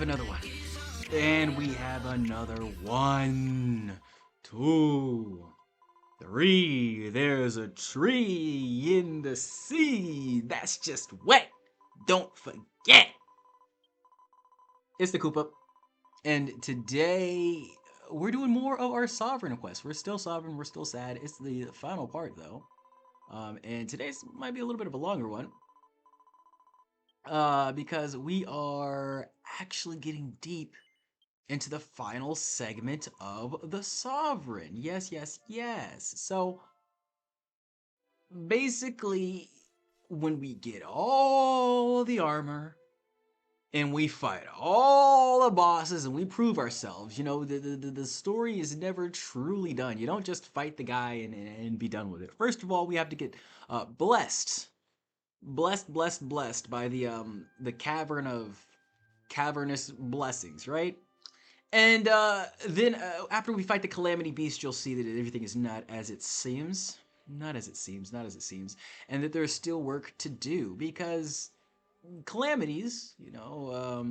another one. And we have another 1, 2, 3. There's a tree in the sea that's just wet. Don't forget. It's the Koopa. And today we're doing more of our sovereign quest. We're still sovereign, we're still sad. It's the final part though. And today's might be a little bit of a longer one. Because we are actually getting deep into the final segment of the Sovereign. Yes, yes, yes. So basically, when we get all the armor and we fight all the bosses and we prove ourselves, you know, the story is never truly done. You don't just fight the guy and be done with it. First of all, we have to get blessed by the cavern of cavernous blessings, right? And then after we fight the Calamity Beast, you'll see that everything is not as it seems. Not as it seems, not as it seems. And that there's still work to do because calamities, you know,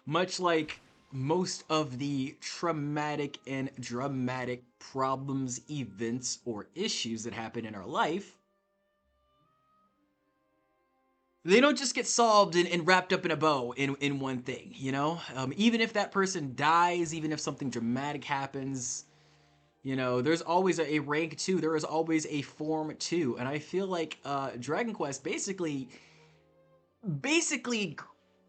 much like most of the traumatic and dramatic problems, events, or issues that happen in our life, they don't just get solved and wrapped up in a bow in one thing, you know? Even if that person dies, even if something dramatic happens, you know, there's always a rank 2, there is always a form 2. And I feel like Dragon Quest basically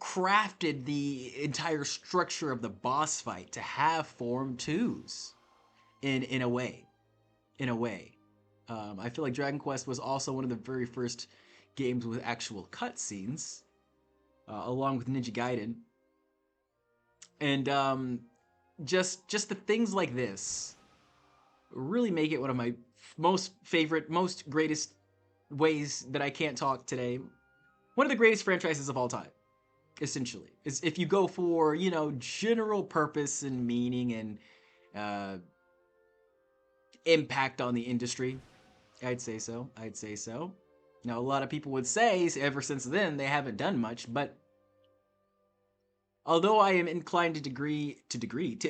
crafted the entire structure of the boss fight to have form 2s in a way. In a way. I feel like Dragon Quest was also one of the very first games with actual cutscenes, along with Ninja Gaiden, and just the things like this really make it one of my most favorite, most greatest ways that I can't talk today. One of the greatest franchises of all time, essentially, is if you go for, you know, general purpose and meaning and impact on the industry. I'd say so. I'd say so. Now, a lot of people would say ever since then they haven't done much, but although I am inclined to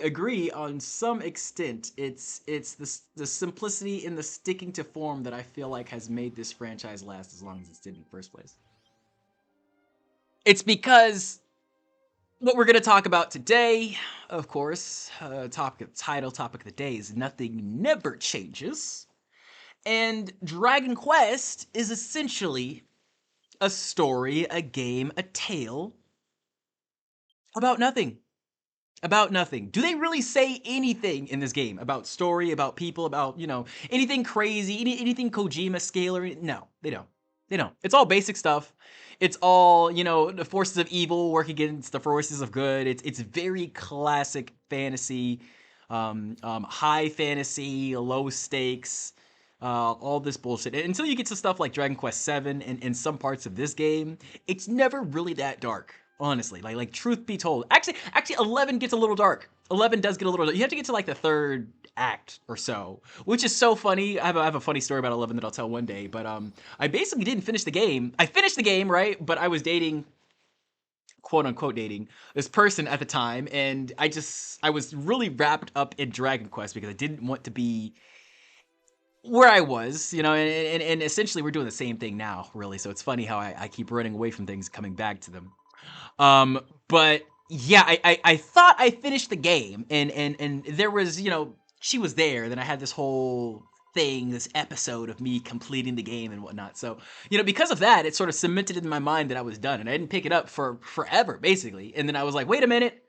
agree on some extent, it's the simplicity and the sticking to form that I feel like has made this franchise last as long as it's did in the first place. It's because what we're going to talk about today, of course, topic of the day is Nothing Never Changes. And Dragon Quest is essentially a story, a game, a tale about nothing. About nothing. Do they really say anything in this game about story, about people, about, you know, anything crazy, anything Kojima scale or no, they don't. They don't. It's all basic stuff. It's all, you know, the forces of evil work against the forces of good. It's very classic fantasy, high fantasy, low stakes, all this bullshit. And until you get to stuff like Dragon Quest VII and some parts of this game, it's never really that dark, honestly. Like truth be told. Actually, 11 gets a little dark. 11 does get a little dark. You have to get to like the third act or so, which is so funny. I have a funny story about 11 that I'll tell one day, but I basically didn't finish the game. I finished the game, right? But I was dating, quote unquote dating, this person at the time, and I was really wrapped up in Dragon Quest because I didn't want to be where I was, you know, and essentially we're doing the same thing now, really. So it's funny how I keep running away from things, coming back to them. But yeah, I thought I finished the game, and there was, you know, she was there. Then I had this whole thing, this episode of me completing the game and whatnot. So, you know, because of that, it sort of cemented in my mind that I was done, and I didn't pick it up for forever, basically. And then I was like, wait a minute.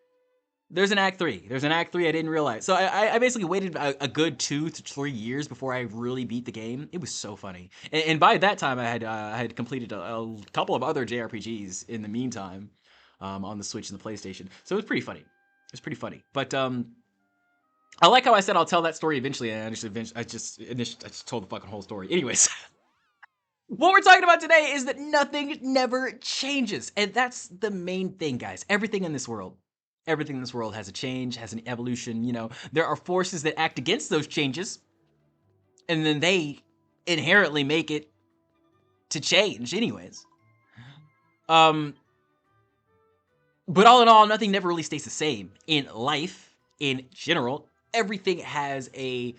There's an Act 3. There's an Act 3 I didn't realize. So I basically waited a good 2 to 3 years before I really beat the game. It was so funny. And by that time, I had completed a couple of other JRPGs in the meantime, on the Switch and the PlayStation. So it was pretty funny. It was pretty funny. But I like how I said I'll tell that story eventually, and I just told the fucking whole story. Anyways. What we're talking about today is that nothing never changes. And that's the main thing, guys. Everything in this world has a change, has an evolution, you know. There are forces that act against those changes, and then they inherently make it to change anyways. But all in all, nothing never really stays the same. In life, in general, everything has a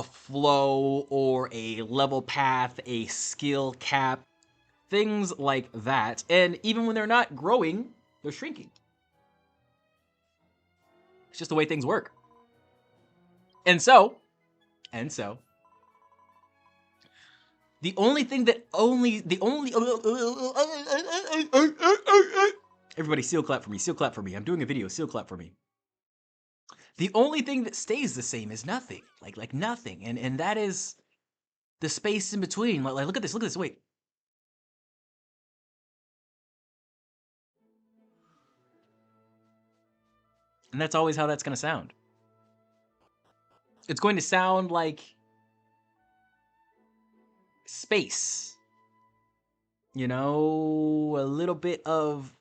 flow or a level path, a skill cap, things like that. And even when they're not growing, they're shrinking. It's just the way things work. And so, the only thing that everybody seal clap for me, seal clap for me. I'm doing a video, seal clap for me. The only thing that stays the same is nothing. Like nothing. And that is the space in between. Like look at this, wait. And that's always how that's gonna sound. It's going to sound like space. You know, a little bit of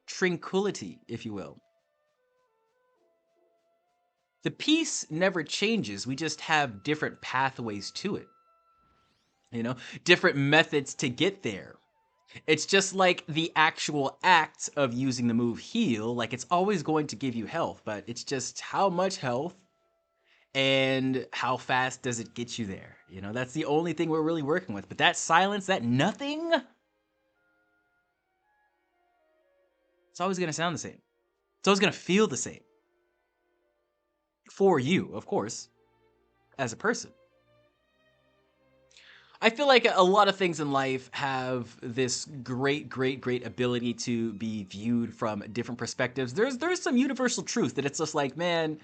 tranquility, if you will. The piece never changes. We just have different pathways to it. You know, different methods to get there. It's just like the actual act of using the move heal. Like, it's always going to give you health, but it's just how much health and how fast does it get you there. You know, that's the only thing we're really working with. But that silence, that nothing, it's always going to sound the same. It's always going to feel the same. For you, of course, as a person. I feel like a lot of things in life have this great ability to be viewed from different perspectives. There's some universal truth that it's just like, man,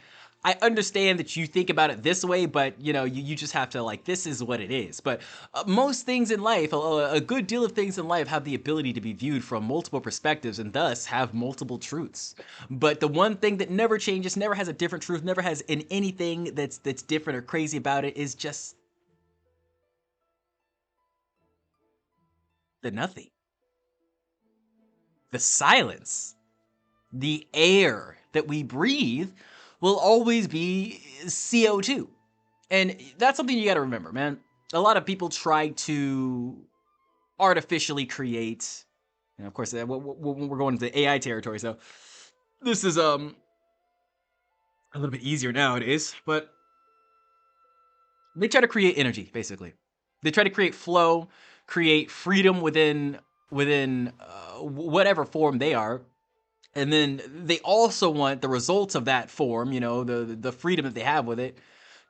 I understand that you think about it this way, but you know, you just have to like, this is what it is. But most things in life, a good deal of things in life have the ability to be viewed from multiple perspectives and thus have multiple truths. But the one thing that never changes, never has a different truth, never has anything that's different or crazy about it is just the nothing. The silence, the air that we breathe will always be CO2. And that's something you got to remember, man. A lot of people try to artificially create, and of course, we're going into AI territory, so this is a little bit easier nowadays, but they try to create energy, basically. They try to create flow, create freedom within whatever form they are. And then they also want the results of that form, you know, the freedom that they have with it,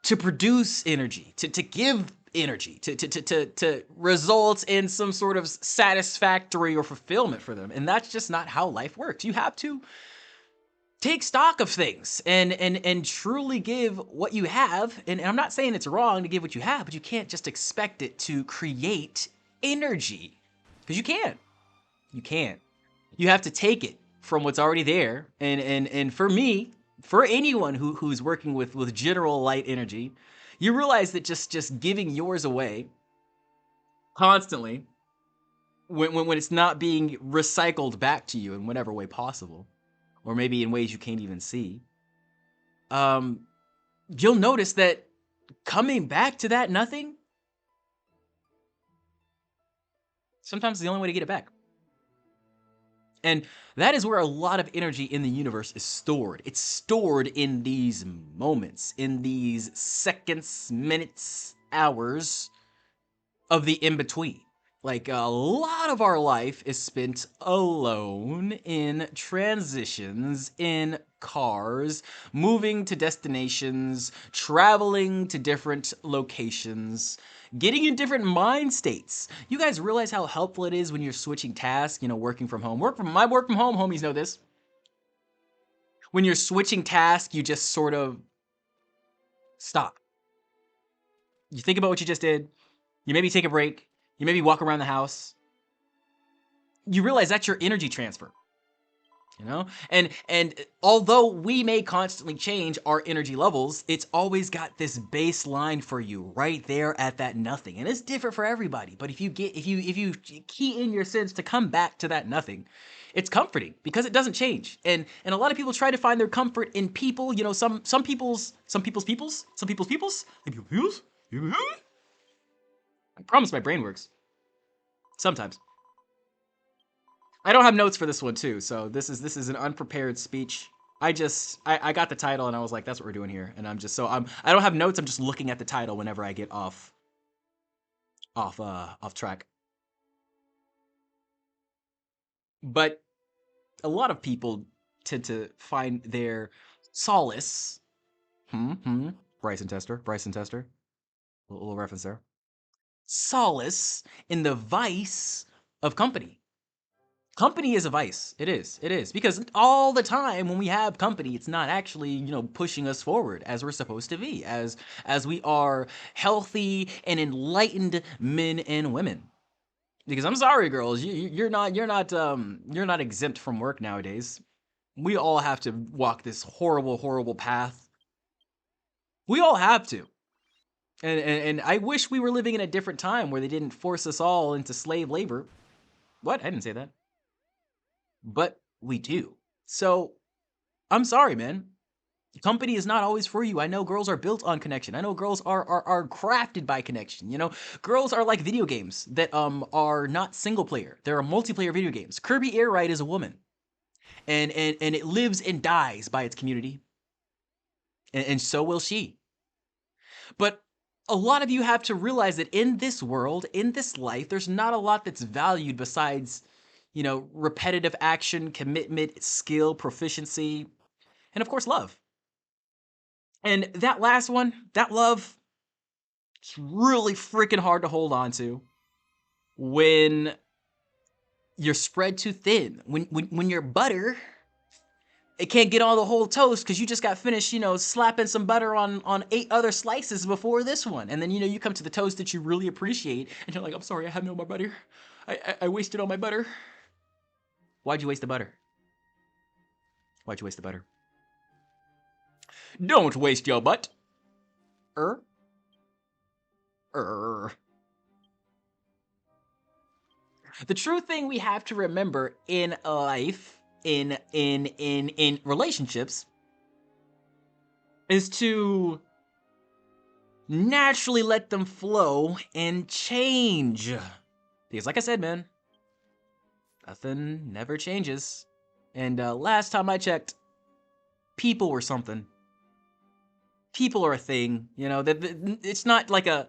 to produce energy, to give energy, to result in some sort of satisfactory or fulfillment for them. And that's just not how life works. You have to take stock of things and truly give what you have. And I'm not saying it's wrong to give what you have, but you can't just expect it to create energy. Because you can't. You can't. You have to take it from what's already there. And for me, for anyone who's working with general light energy, you realize that just giving yours away constantly when it's not being recycled back to you in whatever way possible, or maybe in ways you can't even see, you'll notice that coming back to that nothing, sometimes the only way to get it back. And that is where a lot of energy in the universe is stored. It's stored in these moments, in these seconds, minutes, hours of the in-between. Like, a lot of our life is spent alone in transitions, in cars, moving to destinations, traveling to different locations, getting in different mind states. You guys realize how helpful it is when you're switching tasks, you know, working from home. My work from home, homies know this. When you're switching tasks, you just sort of stop. You think about what you just did. You maybe take a break. You maybe walk around the house. You realize that's your energy transfer. You know? And although we may constantly change our energy levels, it's always got this baseline for you right there at that nothing. And it's different for everybody. But if you key in your sense to come back to that nothing, it's comforting because it doesn't change. And a lot of people try to find their comfort in people, you know, some people's. I promise my brain works. Sometimes. I don't have notes for this one too, so this is an unprepared speech. I got the title and I was like, that's what we're doing here, and I don't have notes. I'm just looking at the title whenever I get off track. But a lot of people tend to find their solace. Bryson Tester. A little reference there. Solace in the vice of company. Company is a vice. It is. Because all the time when we have company, it's not actually, pushing us forward as we're supposed to be, as we are healthy and enlightened men and women. Because I'm sorry, girls, you're not exempt from work nowadays. We all have to walk this horrible, horrible path. We all have to. And I wish we were living in a different time where they didn't force us all into slave labor. What? I didn't say that. But we do. So, I'm sorry, man. Company is not always for you. I know girls are built on connection. I know girls are crafted by connection. Girls are like video games that are not single player. They're multiplayer video games. Kirby Air Ride is a woman, and it lives and dies by its community, and so will she. But a lot of you have to realize that in this world, in this life, there's not a lot that's valued besides, repetitive action, commitment, skill, proficiency, and of course, love. And that last one, that love, it's really freaking hard to hold on to when you're spread too thin. When you're butter, it can't get on the whole toast because you just got finished, slapping some butter on 8 other slices before this one. And then, you come to the toast that you really appreciate, and you're like, I'm sorry, I have no more butter. I wasted all my butter. Why'd you waste the butter? Why'd you waste the butter? Don't waste your butt. The true thing we have to remember in life, in relationships, is to naturally let them flow and change. Because like I said, man, nothing never changes. And last time I checked, people were something. People are a thing, it's not like a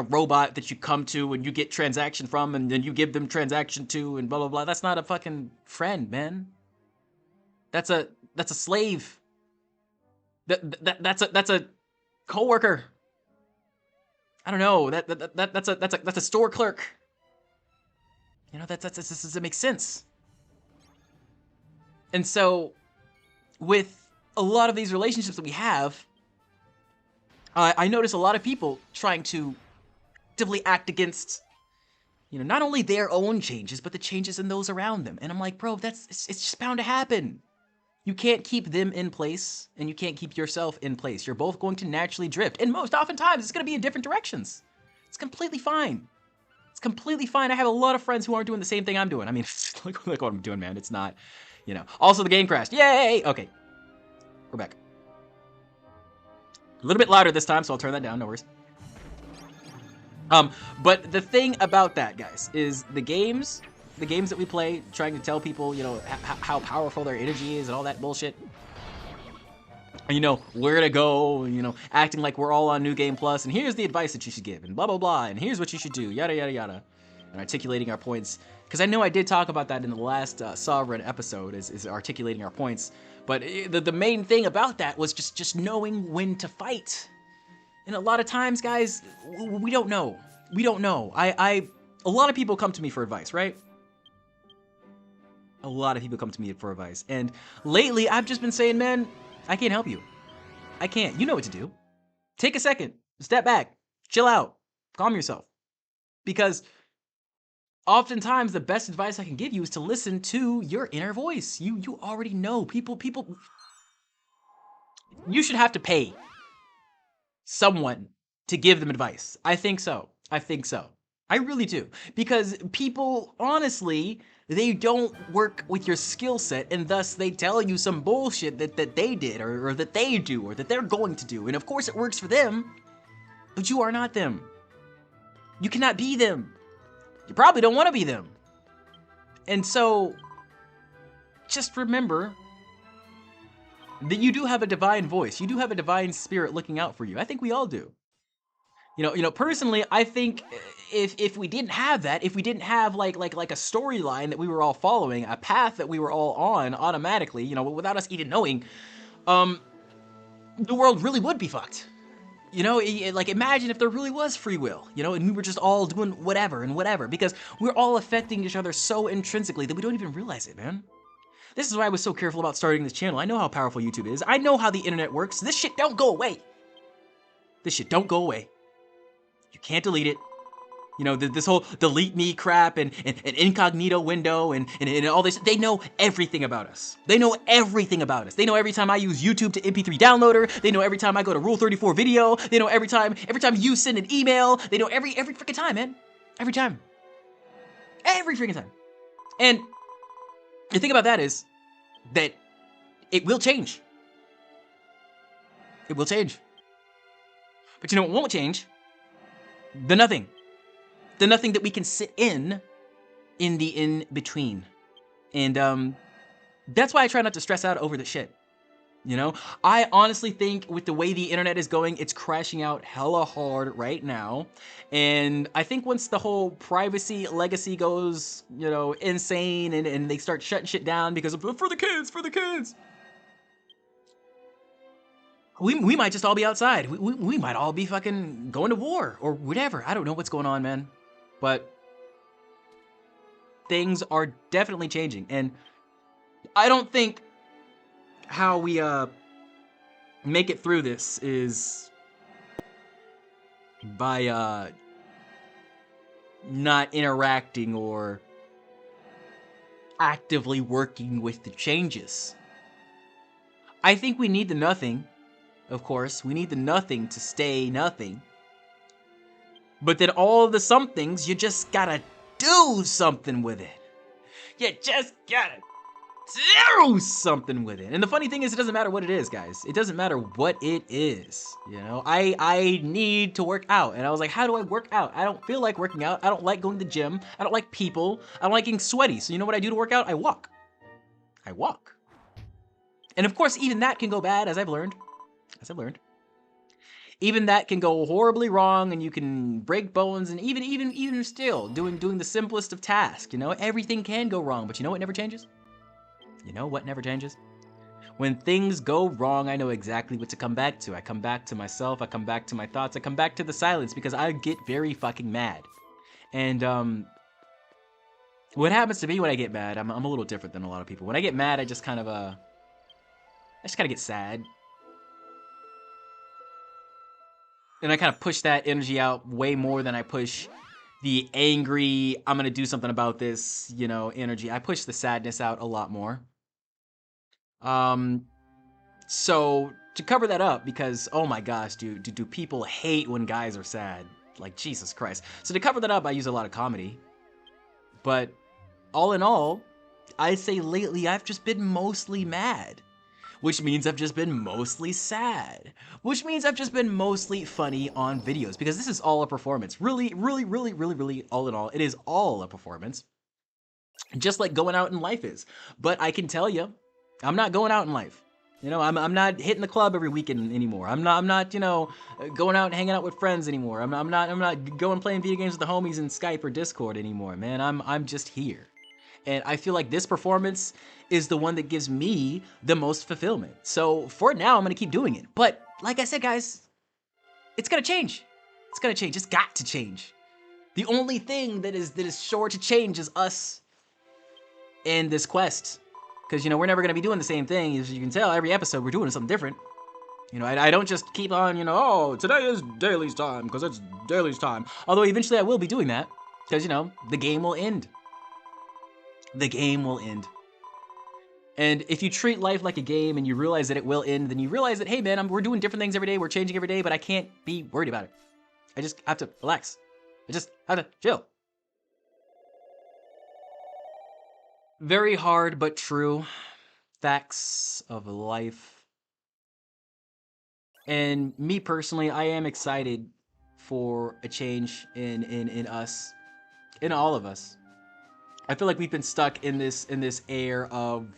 robot that you come to and you get transaction from and then you give them transaction to and blah blah blah. That's not a fucking friend, man. That's a slave. That's a coworker. I don't know. That's a store clerk. That doesn't make sense. And so, with a lot of these relationships that we have, I notice a lot of people trying to actively act against, not only their own changes, but the changes in those around them. And I'm like, bro, it's just bound to happen. You can't keep them in place, and you can't keep yourself in place. You're both going to naturally drift. And most oftentimes, it's going to be in different directions. It's completely fine. It's completely fine. I have a lot of friends who aren't doing the same thing I'm doing. I mean, look what I'm doing, man. It's not, Also, the game crashed. Yay! Okay. We're back. A little bit louder this time, so I'll turn that down, no worries. But the thing about that, guys, is the games that we play, trying to tell people, how powerful their energy is and all that bullshit. And, where to go, acting like we're all on New Game Plus, and here's the advice that you should give, and blah, blah, blah, and here's what you should do, yada, yada, yada. And articulating our points. Because I know I did talk about that in the last Sovereign episode, is articulating our points. But the main thing about that was just knowing when to fight. And a lot of times, guys, we don't know. We don't know. A lot of people come to me for advice, right? A lot of people come to me for advice. And lately, I've just been saying, man, I can't help you. I can't. You know what to do. Take a second. Step back. Chill out. Calm yourself. Because oftentimes, the best advice I can give you is to listen to your inner voice. You already know. People, you should have to pay someone to give them advice. I think so. I really do. Because people, honestly, they don't work with your skill set, and thus they tell you some bullshit that they did, or that they do, or that they're going to do. And of course it works for them, but you are not them. You cannot be them. You probably don't want to be them. And so, just remember that you do have a divine voice. You do have a divine spirit looking out for you. I think we all do. Personally, I think if we didn't have that, if we didn't have like a storyline that we were all following, a path that we were all on automatically, without us even knowing, the world really would be fucked. Like imagine if there really was free will, and we were just all doing whatever and whatever, because we're all affecting each other so intrinsically that we don't even realize it, man. This is why I was so careful about starting this channel. I know how powerful YouTube is. I know how the internet works. This shit don't go away. This shit don't go away. You can't delete it. This whole delete me crap and incognito window and all this. They know everything about us. They know everything about us. They know every time I use YouTube to MP3 downloader. They know every time I go to Rule 34 video. They know every time you send an email. They know every freaking time, man. Every time. Every freaking time. And the thing about that is that it will change. It will change. But it won't change? The nothing. The nothing that we can sit in the in-between. And that's why I try not to stress out over the shit. I honestly think with the way the internet is going, it's crashing out hella hard right now. And I think once the whole privacy legacy goes, insane and they start shutting shit down because of for the kids. We might just all be outside. We might all be fucking going to war or whatever. I don't know what's going on, man. But things are definitely changing. And I don't think how we make it through this is by not interacting or actively working with the changes. I think we need the nothing, of course. We need the nothing to stay nothing. But then all the somethings, you just gotta do something with it. You just gotta do something with it. And the funny thing is, it doesn't matter what it is, guys. It doesn't matter what it is. I need to work out. And I was like, how do I work out? I don't feel like working out. I don't like going to the gym. I don't like people. I don't like getting sweaty. So you know what I do to work out? I walk. And of course, even that can go bad, as I've learned. Even that can go horribly wrong, and you can break bones, and even still, doing the simplest of tasks, everything can go wrong, but you know what never changes? When things go wrong, I know exactly what to come back to. I come back to myself, I come back to my thoughts, I come back to the silence, because I get very fucking mad. And, what happens to me when I get mad, I'm a little different than a lot of people. When I get mad, I just kind of get sad. And I kind of push that energy out way more than I push the angry, I'm going to do something about this, energy. I push the sadness out a lot more. So to cover that up, because, oh my gosh, do people hate when guys are sad? Like, Jesus Christ. So to cover that up, I use a lot of comedy. But all in all, I say lately I've just been mostly mad. Which means I've just been mostly sad. Which means I've just been mostly funny on videos, because this is all a performance. Really, all in all, it is all a performance. Just like going out in life is. But I can tell you, I'm not going out in life. I'm not hitting the club every weekend anymore. I'm not going out and hanging out with friends anymore. I'm not going playing video games with the homies in Skype or Discord anymore, man. I'm just here. And I feel like this performance is the one that gives me the most fulfillment. So for now, I'm gonna keep doing it. But like I said, guys, it's gonna change. It's gonna change. It's got to change. The only thing that is sure to change is us and this quest. Because, we're never gonna be doing the same thing. As you can tell, every episode we're doing something different. I don't just keep on, oh, today is Daly's time, because it's Daly's time. Although eventually I will be doing that. Because, the game will end. The game will end. And if you treat life like a game and you realize that it will end, then you realize that, hey man, we're doing different things every day, we're changing every day, but I can't be worried about it. I just have to relax. I just have to chill. Very hard but true. Facts of life. And me personally, I am excited for a change in us. In all of us. I feel like we've been stuck in this air of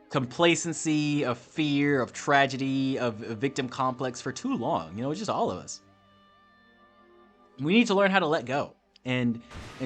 complacency, of fear, of tragedy, of a victim complex for too long. You know, it's just all of us. We need to learn how to let go and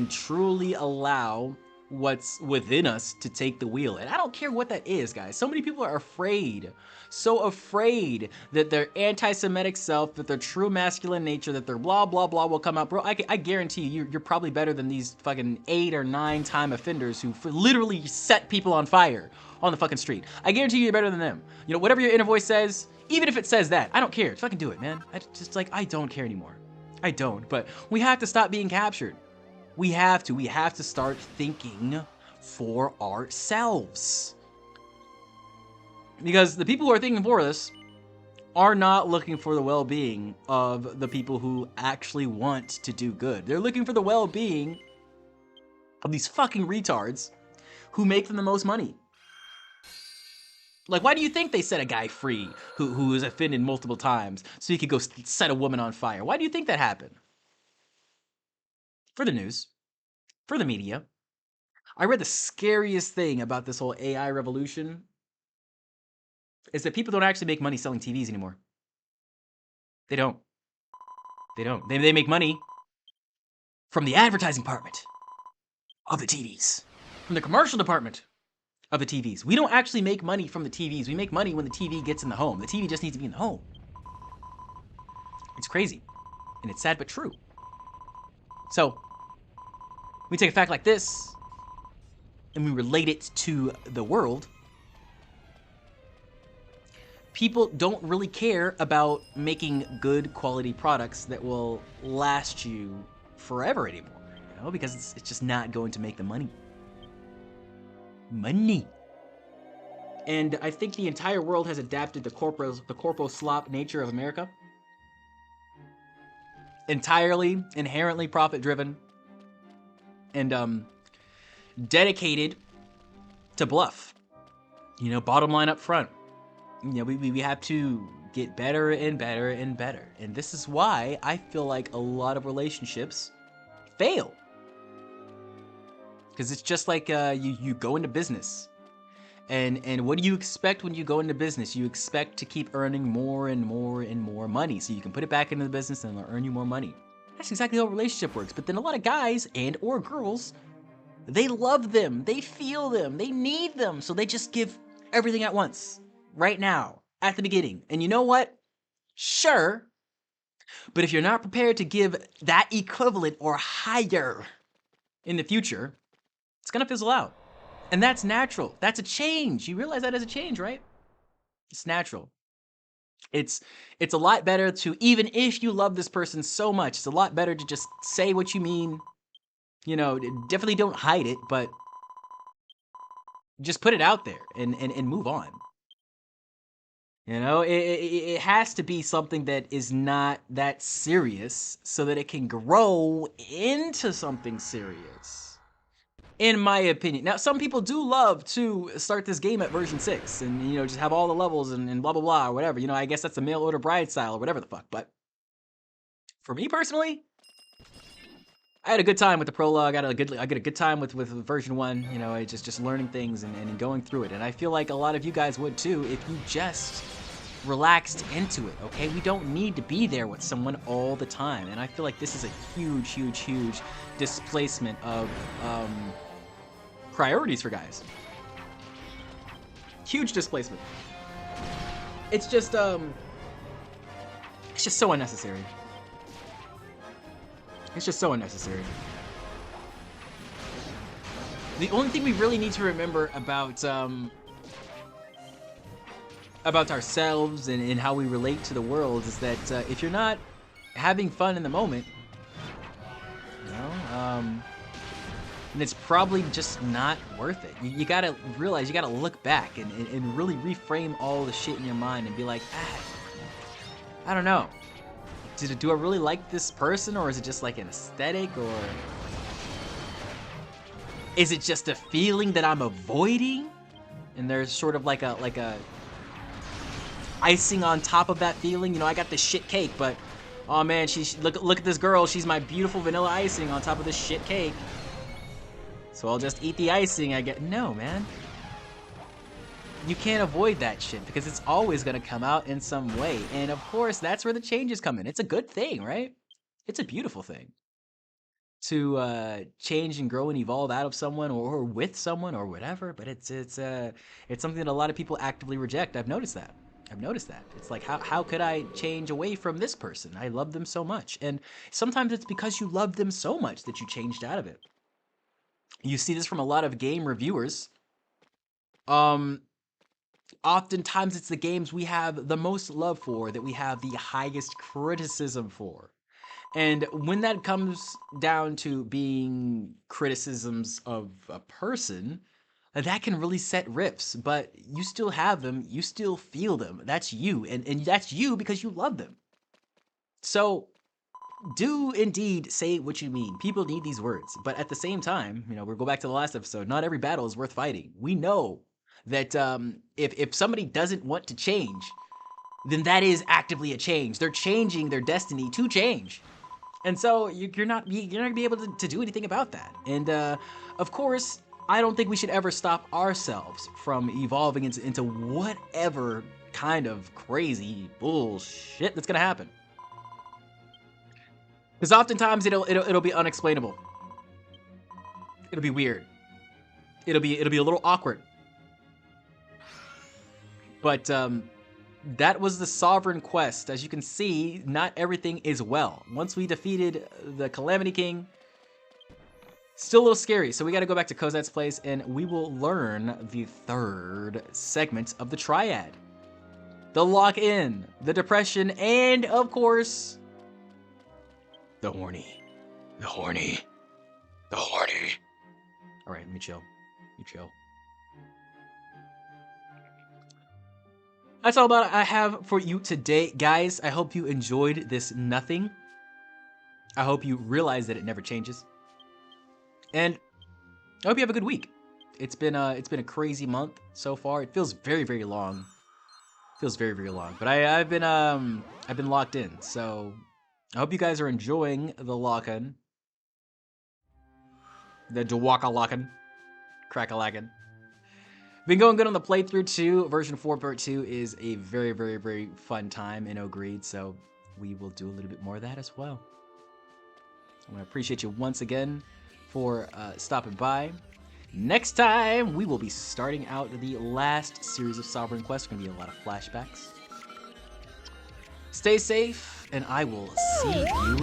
truly allow what's within us to take the wheel. And I don't care what that is, guys. So many people are afraid, so afraid that their anti-Semitic self, that their true masculine nature, that their blah, blah, blah will come out. Bro, I guarantee you, you're probably better than these fucking 8 or 9 time offenders who literally set people on fire on the fucking street. I guarantee you you're better than them. You know, whatever your inner voice says, even if it says that, I don't care. Just fucking do it, man. I don't care anymore. I don't, but we have to stop being captured. We have to start thinking for ourselves. Because the people who are thinking for us are not looking for the well-being of the people who actually want to do good. They're looking for the well-being of these fucking retards who make them the most money. Like, why do you think they set a guy free who was offended multiple times so he could go set a woman on fire? Why do you think that happened? For the news, for the media. I read the scariest thing about this whole AI revolution is that people don't actually make money selling TVs anymore. They don't. They don't. They make money from the advertising department of the TVs, from the commercial department of the TVs. We don't actually make money from the TVs. We make money when the TV gets in the home. The TV just needs to be in the home. It's crazy, and it's sad but true. So, we take a fact like this, and we relate it to the world. People don't really care about making good quality products that will last you forever anymore, you know, because it's just not going to make the money. Money. And I think the entire world has adapted the corpo slop nature of America. Entirely, inherently profit-driven, and dedicated to bluff. You know, bottom line up front. You know, we have to get better and better and better. And this is why I feel like a lot of relationships fail. Because it's just like you go into business. And what do you expect when you go into business? You expect to keep earning more and more and more money so you can put it back into the business and it'll earn you more money. That's exactly how a relationship works. But then a lot of guys and or girls, they love them, they feel them, they need them, so they just give everything at once, right now, at the beginning. And you know what? Sure, but if you're not prepared to give that equivalent or higher in the future, it's gonna fizzle out. And that's natural. That's a change. You realize that as a change, right? It's natural. It's a lot better to, even if you love this person so much, it's a lot better to just say what you mean. You know, definitely don't hide it, but just put it out there and move on. You know, it has to be something that is not that serious so that it can grow into something serious. In my opinion. Now, some people do love to start this game at version 6 and, you know, just have all the levels and blah, blah, blah, or whatever. You know, I guess that's the mail order bride style or whatever the fuck. But for me personally, I had a good time with the prologue. I get a good time with version 1. You know, just learning things and going through it. And I feel like a lot of you guys would too if you just relaxed into it, okay? We don't need to be there with someone all the time. And I feel like this is a huge, huge, huge displacement of priorities for guys. Huge displacement. It's just so unnecessary. It's just so unnecessary. The only thing we really need to remember about ourselves and how we relate to the world is that if you're not having fun in the moment, you know, and it's probably just not worth it. You gotta realize, you gotta look back and really reframe all the shit in your mind and be like, I don't know. Do I really like this person, or is it just like an aesthetic, or is it just a feeling that I'm avoiding? And there's sort of like a icing on top of that feeling. You know, I got this shit cake, but oh man, look at this girl. She's my beautiful vanilla icing on top of this shit cake. So I'll just eat the icing. No, man. you can't avoid that shit because it's always gonna come out in some way. And of course, that's where the changes come in. It's a good thing, right? It's a beautiful thing to change and grow and evolve out of someone or with someone or whatever. But it's something that a lot of people actively reject. I've noticed that. It's like, how could I change away from this person? I love them so much. And sometimes it's because you love them so much that you changed out of it. You see this from a lot of game reviewers. Oftentimes it's the games we have the most love for that we have the highest criticism for. And when that comes down to being criticisms of a person, that can really set rifts, but you still have them, you still feel them. That's you, and that's you because you love them. So do indeed say what you mean. People need these words, but at the same time, we'll go back to the last episode. Not every battle is worth fighting. We know that if somebody doesn't want to change, then that is actively a change. They're changing their destiny to change. And so you're not gonna be able to do anything about that. And of course, I don't think we should ever stop ourselves from evolving into whatever kind of crazy bullshit that's gonna happen. Because oftentimes it'll be unexplainable. It'll be weird. It'll be a little awkward. But that was the Sovereign Quest. As you can see, not everything is well. Once we defeated the Calamity King, still a little scary. So we got to go back to Cosette's place and we will learn the third segment of the Triad. The lock-in, the depression, and of course, the horny. The horny. The horny. All right, let me chill. You chill. That's all about I have for you today, guys. I hope you enjoyed this Nothing. I hope you realize that it never changes. And I hope you have a good week. It's been a crazy month so far. It feels very, very long. Feels very, very long. But I've been locked in. So I hope you guys are enjoying the lock-in. The Dwaka lock-in. Crack-a-lack-in. Been going good on the playthrough too. Version 4.2 is a very, very, very fun time in Ogreed, so we will do a little bit more of that as well. I want to appreciate you once again for stopping by. Next time, we will be starting out the last series of Sovereign Quest. It's going to be a lot of flashbacks. Stay safe, and I will see you